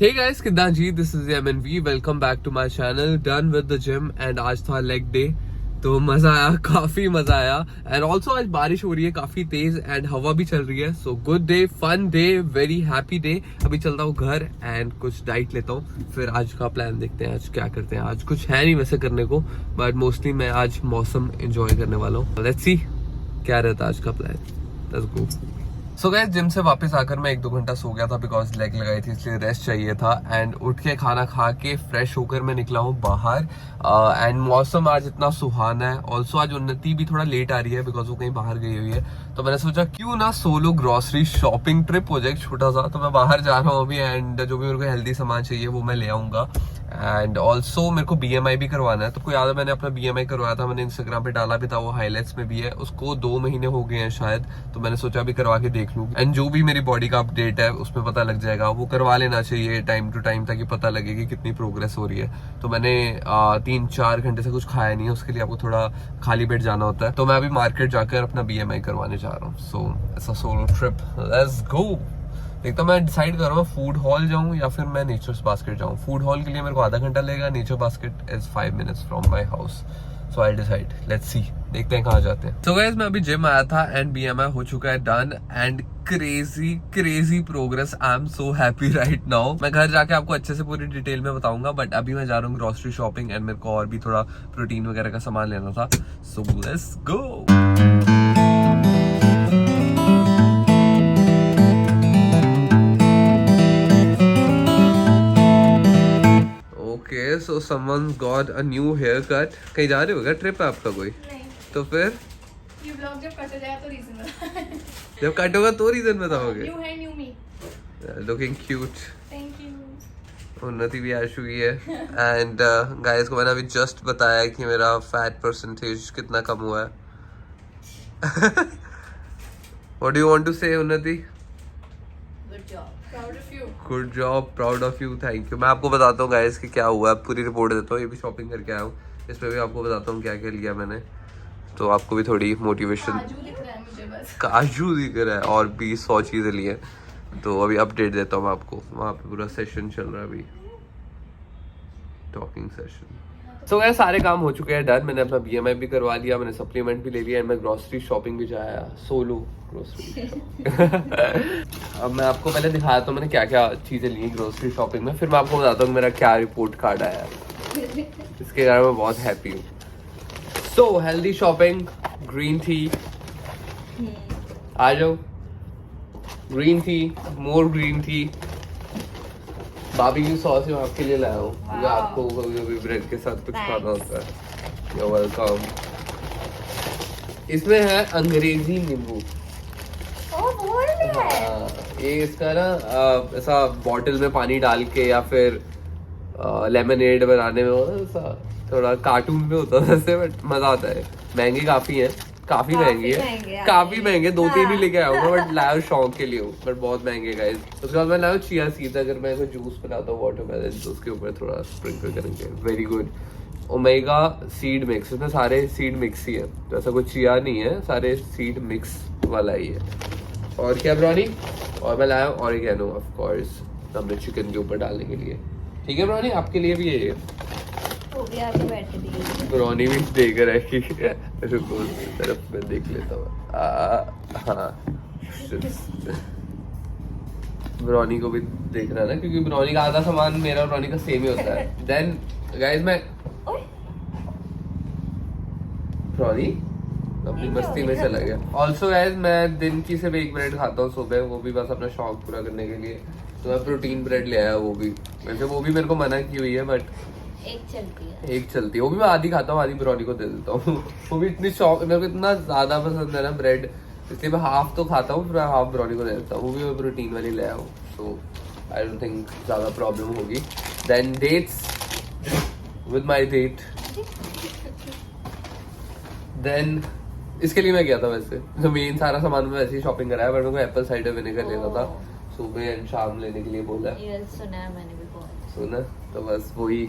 Hey guys, किद्दां जी, this is MNV, welcome back to my channel. Done with the gym and आज था leg day, तो मजा आया, काफी मजा आया। एंड ऑल्सो आज बारिश हो रही है काफी तेज एंड हवा भी चल रही है। So good day, fun day, very happy day. अभी चलता हूँ घर एंड कुछ डाइट लेता हूँ, फिर आज का प्लान देखते हैं आज क्या करते हैं। आज कुछ है नहीं वैसे करने को, बट मोस्टली मैं आज मौसम एंजॉय करने वाला हूँ। लेट्स सी क्या रहता है आज का plan. Let's go. So guys, gym से वापस आकर मैं 1-2 घंटा सो गया था बिकॉज लेग लगाई थी, इसलिए रेस्ट चाहिए था। एंड उठ के खाना खा के फ्रेश होकर मैं निकला हूँ बाहर। एंड मौसम आज इतना सुहाना है। ऑल्सो आज उन्नति भी थोड़ा लेट आ रही है बिकॉज वो कहीं बाहर गई हुई है। तो मैंने सोचा क्यों ना सोलो ग्रोसरी शॉपिंग ट्रिप हो जाए छोटा सा। तो मैं बाहर जा रहा हूँ अभी एंड जो भी मेरे को हेल्दी सामान चाहिए वो मैं ले आऊंगा। एंड ऑल्सो मेरे को BMI भी करवाना है। तो कोई याद है, मैंने अपना BMI करवाया था, मैंने इंस्टाग्राम पे डाला भी था, वो हाईलाइट्स में भी है। उसको 2 महीने हो गए हैं शायद, तो मैंने सोचा अभी करवा के देख लूं। एंड जो भी मेरी बॉडी का अपडेट है उसमें पता लग जाएगा, वो करवा लेना चाहिए टाइम टू टाइम, ताकि पता लगे कि कितनी प्रोग्रेस हो रही है। तो मैंने 3-4 घंटे से कुछ खाया नहीं है, उसके लिए आपको थोड़ा खाली पेट जाना होता है। तो मैं अभी मार्केट जाकर अपना BMI करवाने जा रहा हूँ। सो ऐसा सोलो ट्रिप, लेट्स गो। देखता मैं डिसाइड कर रहा हूँ फूड हॉल जाऊँ या फिर मैं नेचर्स बास्केट जाऊँ। फूड हॉल के लिए मेरे को आधा घंटा लगेगा, nature basket is 5 minutes from my house. So I decide, let's see, देखते हैं कहाँ जाते हैं। सो गाइस, मैं अभी जिम आया था एंड BMI हो चुका है done and crazy progress. I am so happy right now. मैं घर जाके आपको अच्छे से पूरी डिटेल में बताऊंगा, बट अभी मैं जा रहा हूँ ग्रोसरी शॉपिंग एंड मेरे को और भी थोड़ा प्रोटीन वगैरह का सामान लेना था। So let's go. Okay, so someone got a new haircut. कहीं जा रहे हो क्या? ट्रिप है आपका कोई? नहीं। तो फिर ये ब्लॉग जब कट जाएगा तो रीजन बता। जब कट होगा तो रीजन बताओगे? न्यू है, new me. Looking cute. Thank you. उन्नति भी आज हुई है एंड गाइस को मैंने अभी जस्ट बताया कि मेरा फैट परसेंटेज कितना कम हुआ है। What do you want to say, उन्नति? Good job, proud of you. Good job, proud of you, thank you. मैं आपको बताता हूँ गाइस कि क्या हुआ है, पूरी रिपोर्ट देता हूँ। ये भी शॉपिंग करके आया हूँ, इसमें भी आपको बताता हूँ क्या क्या लिया मैंने, तो आपको भी थोड़ी मोटिवेशन। काजू दिख रहा है मुझे बस। काजू दिख रहा है और भी 100 चीजें ली हैं। तो अभी अपडेट देता हूँ मैं आपको। वहाँ पे पूरा सेशन चल रहा है अभी, टॉकिंग सेशन। सो गाइस, सारे काम हो चुके हैं डन। मैंने अपना BMI भी करवा लिया, मैंने सप्लीमेंट भी ले लिया एंड मैं ग्रोसरी शॉपिंग भी जाया, सोलो ग्रोसरी। अब मैं आपको पहले दिखाता हूँ मैंने क्या क्या चीजें ली ग्रोसरी शॉपिंग में, फिर मैं आपको बताता हूँ मेरा क्या रिपोर्ट कार्ड आया। इसके कारण मैं बहुत हैप्पी हूँ। So healthy shopping, green tea, आ जाओ। Green tea, more green tea, barbecue sauce मैं आपके लिए लाया हूँ, क्योंकि आपको कभी ब्रेड के साथ कुछ खाना होता है। You're welcome। इसमें है अंग्रेजी नींबू। हाँ, ये इसका ना ऐसा बॉटल में पानी डाल के या फिर लेमनेड बनाने में ऐसा थोड़ा कार्टून में होता है वैसे, बट मजा आता है। महंगी काफी है, काफी महंगी है, काफी महंगे। 2-3 ही लेके आया हूँ बट लाया शौक के लिए हूँ, बट बहुत महंगे गाइस। उसके बाद मैं लाया चिया सीड्स। अगर मैं कोई जूस बनाता हूँ वाटरमेलन तो उसके ऊपर थोड़ा स्प्रिंकल करेंगे, very good. Omega seed mix, इसमें सारे सीड मिक्स ही है, तो ऐसा कोई चिया नहीं है, सारे सीड मिक्स वाला ही है। और क्या ब्राउनी, और मैं लाया ऑरिगेनो ऑफ कोर्स, हमने चिकन के ऊपर डालने के लिए। ठीक है ब्राउनी, आपके लिए भी ये ब्राउनी भी देख रहा है कि रुको तरफ मैं देख लेता हूँ। हाँ, ब्राउनी को भी देखना ना, क्योंकि ब्राउनी का आधा सामान मेरा और ब्राउनी का सेम ही होता है। देन गाइस, मैं ब्राउनी अपनी मस्ती में चला गया। ऑल्सो गाइस, मैं दिन की सिर्फ 1 ब्रेड खाता हूँ सुबह, वो भी बस अपना शौक पूरा करने के लिए। तो मैं प्रोटीन ब्रेड ले आया, वो भी वैसे वो भी मेरे को मना की हुई है, बट एक चलती है, वो भी मैं आधी खाता हूँ, आधी ब्राउनी को दे देता हूँ। वो भी इतनी शौक, मेरे को इतना ज्यादा पसंद है ना ब्रेड, इसलिए मैं हाफ तो खाता हूँ, फिर हाफ ब्राउनी को दे देता हूँ। वो भी मैं प्रोटीन वाली ले आया हूँ, सो आई डोंट थिंक ज्यादा प्रॉब्लम होगी। Then dates with my date. Then इसके लिए मैं गया था वैसे, तो मेन सारा सामान में वैसे ही शॉपिंग कराया, बट मेरे को एप्पल साइडर विनेगर लेना था, सुबह एंड शाम लेने के लिए बोला। सुना, तो बस वही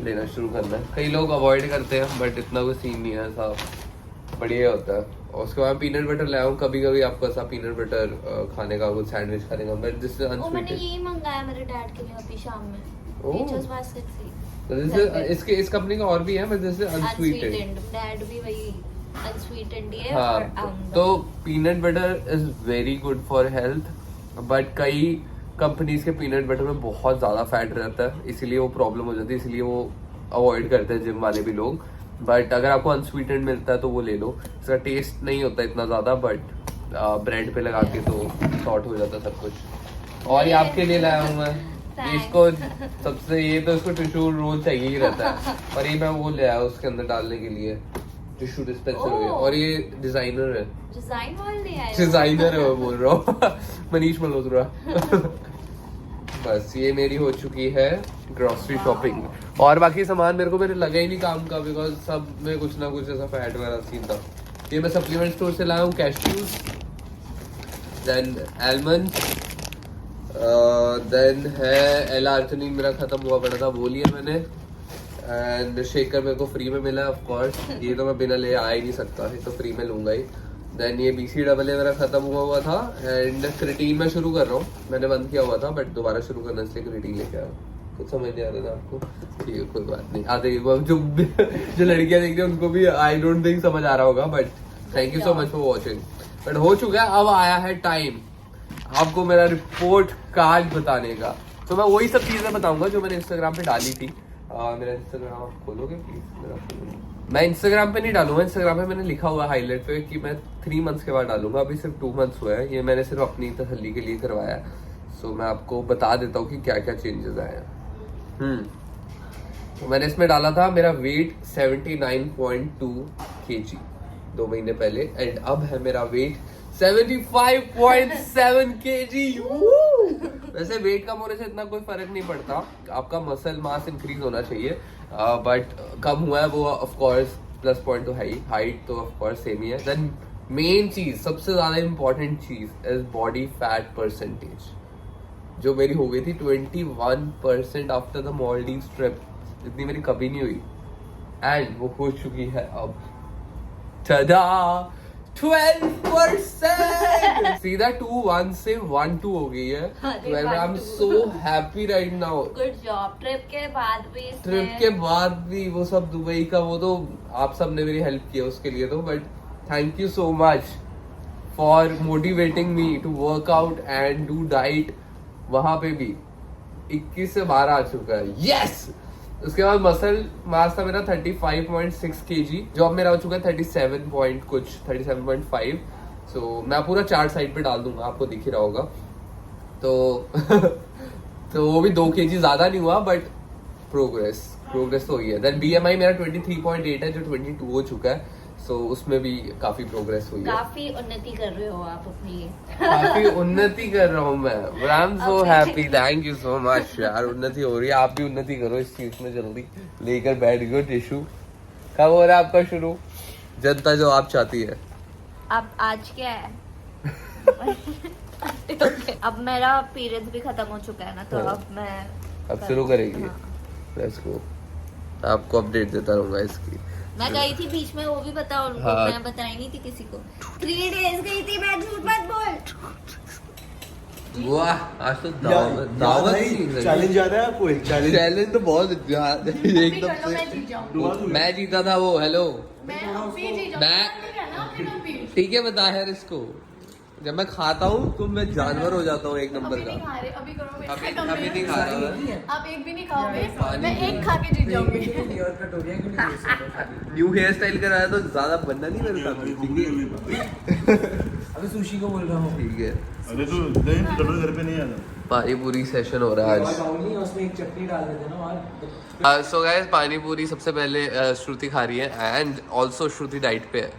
लेना शुरू करना है। कई लोग अवॉइड करते हैं बट इतना कोई सीन नहीं है, ऐसा बढ़िया होता है। और उसके बाद पीनट बटर लाया हूँ, कभी कभी आपको ऐसा पीनट बटर खाने का, कुछ सैंडविच खाने का, बट दिस इज मैंने अनस्वीटेड। यही मंगाया मेरे डैड के लिए अभी शाम में। ओह। Nature's Basket से। तो दिस इज इस कंपनी का और भी है, but this is unsweetened. Dad भी वही अनस्वीटेंड ही है। हाँ, और almond। तो peanut butter is very good for health, but कई कंपनीज के पीनट बटर में बहुत ज़्यादा फैट रहता है, इसीलिए वो प्रॉब्लम हो जाती है, इसलिए वो अवॉइड करते हैं जिम वाले भी लोग। बट अगर आपको अनस्वीटेंड मिलता है तो वो ले लो, इसका टेस्ट नहीं होता इतना ज़्यादा, बट ब्रेड पे लगा के तो सॉर्ट हो जाता है सब कुछ। और ये आपके लिए लाया हूँ मैं, इसको सबसे, ये तो इसको टिश्यू रोल चाहिए ही रहता है, और ये मैं वो ले आया उसके अंदर डालने के लिए, टिश्यू डिस्पेंसर हो गया। और ये डिजाइनर है, डिजाइन वाले ले आए। डिजाइनर है, मैं बोल रहा हूँ मनीष मल्होत्रा। बस ये मेरी हो चुकी है ग्रोसरी शॉपिंग, और बाकी सामान मेरे को मेरे लगा ही नहीं काम का, बिकॉज सब में कुछ ना कुछ ऐसा फैट वाला सीन था। ये मैं सप्लीमेंट स्टोर से लाया हूँ, कैश्यूज, देन आलमंड, देन है एल आर्जिनिन, मेरा खत्म हुआ पड़ा था, वो लिया मैंने, एंड शेकर मेरे को फ्री में मिला ऑफ कोर्स, ये तो मैं बिना ले आ ही नहीं सकता, ये तो फ्री में लूंगा ही। देन ये BCAA मेरा खत्म हुआ था, एंड क्रिटीन मैं शुरू कर रहा हूँ, मैंने बंद किया हुआ था बट दोबारा शुरू करना, इसलिए क्रिटीन लेके आया। कुछ समझ नहीं आ रहा था आपको, ठीक है कोई बात नहीं, आते जो लड़कियां देख रही हैं उनको भी आई डोंट थिंक समझ आ रहा होगा, but thank you so much for watching. But हो चुका है, अब आया है टाइम आपको मेरा रिपोर्ट कार्ड बताने का। तो मैं वही सब चीजें बताऊंगा जो मैंने इंस्टाग्राम पे डाली थी। मेरा इंस्टाग्राम आप खोलोगे प्लीज? मैं इंस्टाग्राम पे नहीं डालूंगा, इंस्टाग्राम पे मैंने लिखा हुआ हाईलाइट पे कि मैं 3 मंथ्स के बाद डालूंगा, अभी सिर्फ 2 मंथ्स हुए हैं, ये मैंने सिर्फ अपनी तसल्ली के लिए करवाया है। सो मैं आपको बता देता हूँ कि क्या क्या चेंजेस आए हैं। तो मैंने इसमें डाला था मेरा वेट 79.2 kg 2 महीने पहले, एंड अब है मेरा वेट 75.7 kg। वैसे वेट कम होने से इतना कोई फर्क नहीं पड़ता, आपका मसल मास इंक्रीज होना चाहिए, बट कम हुआ है वो ऑफ कोर्स प्लस पॉइंट तो है ही, हाइट तो ऑफ कोर्स सेम ही है। देन मेन चीज, सबसे ज्यादा इंपॉर्टेंट चीज इज बॉडी फैट परसेंटेज, जो मेरी हो गई थी 21% आफ्टर द मालदीव्स ट्रिप, इतनी मेरी कभी नहीं हुई, एंड वो हो चुकी है अब टडा 12%। सीधा 2-1 से 1-2 हो गई है। I am so happy right now. Good job. Trip के बाद भी वो सब दुबई का, वो तो आप सब ने मेरी हेल्प किया उसके लिए तो, but thank you so much for motivating me to work out and do diet. वहां पे भी 21 से 12 आ चुका है, यस। उसके बाद मसल मास था मेरा 35.6 kg, जो अब मेरा हो चुका है 37.5। सो मैं पूरा चार्ट साइड पे डाल दूंगा, आपको दिख ही रहा होगा। तो तो वो भी 2 kg ज्यादा नहीं हुआ, बट प्रोग्रेस तो हुई है। देन BMI मेरा 23.8 है, जो 22 हो चुका है, सो उसमें भी काफी प्रोग्रेस हुई है। काफी उन्नति कर रहे हो आप अपनी। काफी उन्नति कर रहा हूँ मैं, I am so happy, thank you so much यार। उन्नति हो रही है, आप भी उन्नति करो इस चीज में, जल्दी लेकर बैठ गयो टिश्यू। कब हो रहा है आपका शुरू? जनता जो आप चाहती है। अब आज क्या है? अब मेरा पीरियड भी खत्म हो चुका है ना, तो हाँ। अब मैं अब शुरू करेंगे, लेट्स गो। आपको अपडेट देता रहूंगा इसकी। मैं गई थी बीच में, वो भी बताओ उनको। हाँ। मैं बताई नहीं थी किसी को। 3 डेज गई थी मैं, झूठ मत बोल। वाह, आज तो दावत चैलेंज याद है आपको? एक चैलेंज तो बहुत याद है एकदम मैं से। जीत जाऊंगी। मैं जीता था वो, हेलो मैं अभी जीत जाऊंगी। ठीक है, बता यार इसको। जब मैं खाता हूँ तो मैं जानवर हो जाता हूँ एक नंबर का। अभी करोगे। अभी नहीं खा रहा मैं। आप एक भी नहीं खाओगे, पानी मैं एक खा के जीत जाऊंगी। न्यू हेयर स्टाइल कराया तो ज्यादा बनना नहीं मेरे साथ। अभी सुशी को बोल रहा हूँ। ठीक है, अरे तो नहीं, कटोरे घर पे नहीं आना। पानी पूरी सेशन हो रहा है आज। उसमें एक चटनी डाल देते ना, और सो गाइस, पानी पूरी सबसे पहले श्रुति खा रही है, एंड ऑल्सो श्रुति डाइट पे है।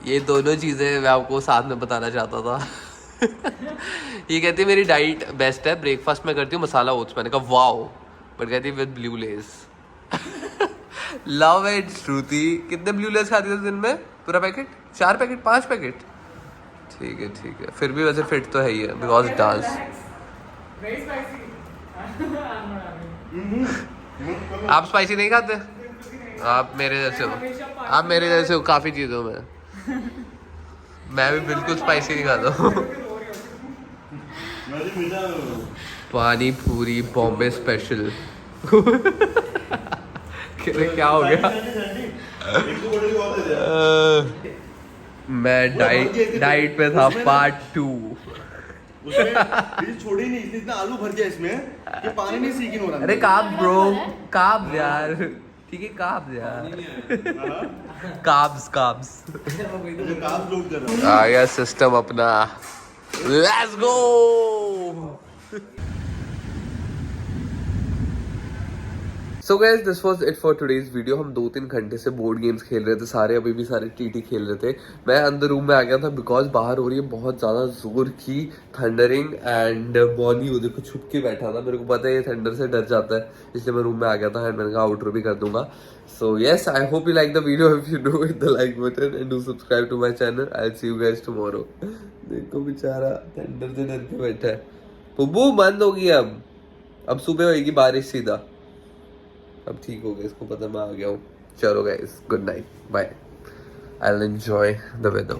ये दोनों चीज़ें मैं आपको साथ में बताना चाहता था। ये कहती है मेरी डाइट बेस्ट है, ब्रेकफास्ट में करती हूँ मसाला ओट्स। मैंने कहा वाओ, बट कहती है with blue lace. Love it Shruti. कितने ब्लू लेस खाती थी दिन में? पूरा पैकेट, 4 पैकेट, 5 पैकेट? ठीक है ठीक है, फिर भी वैसे फिट तो है ही है, बिकॉज डांस। आप स्पाइसी नहीं खाते? आप मेरे जैसे हो, आप मेरे जैसे हो काफ़ी चीज़ों में। मैं भी बिल्कुल स्पाइसी नहीं खाता हूँ। मैं भी मीठा पानी पूरी बॉम्बे स्पेशल। क्या हो गया? एक तो बड़ी बात है यार। मैं डाइट पे था पार्ट 2। उसमें बीज छोड़ी नहीं, इसने इतना आलू भर दिया इसमें कि पानी नहीं सीकिन हो रहा। अरे काब ब्रो, काब यार, ठीक है काब यार, काब्स काब्स। जो काम लोड कर रहा है। आ गया सिस्टम अपना, let's go. So guys this was it for today's video. हम 2-3 घंटे से बोर्ड गेम्स खेल रहे थे सारे, अभी भी सारे टीटी खेल रहे थे। मैं अंदर रूम में आ गया था बिकॉज बाहर हो रही है बहुत ज़्यादा जोर की थंडरिंग एंड बॉनी वो देखो छुप के बैठा था। मेरे को पता है ये थंडर से डर जाता है, इसलिए मैं रूम में आ गया था एंड मैंने कहा आउटरो भी कर दूंगा। So yes, I hope you like the video. If you do hit the like button and do subscribe to my channel. I will see you guys tomorrow. देखो बेचारा थंडर से डर के बैठा है। बुब्बू बंद होगी अब सुबह होगी बारिश सीधा। अब ठीक हो गया, इसको पता मैं आ गया हूँ। चलो guys, good night, bye. I will enjoy the weather.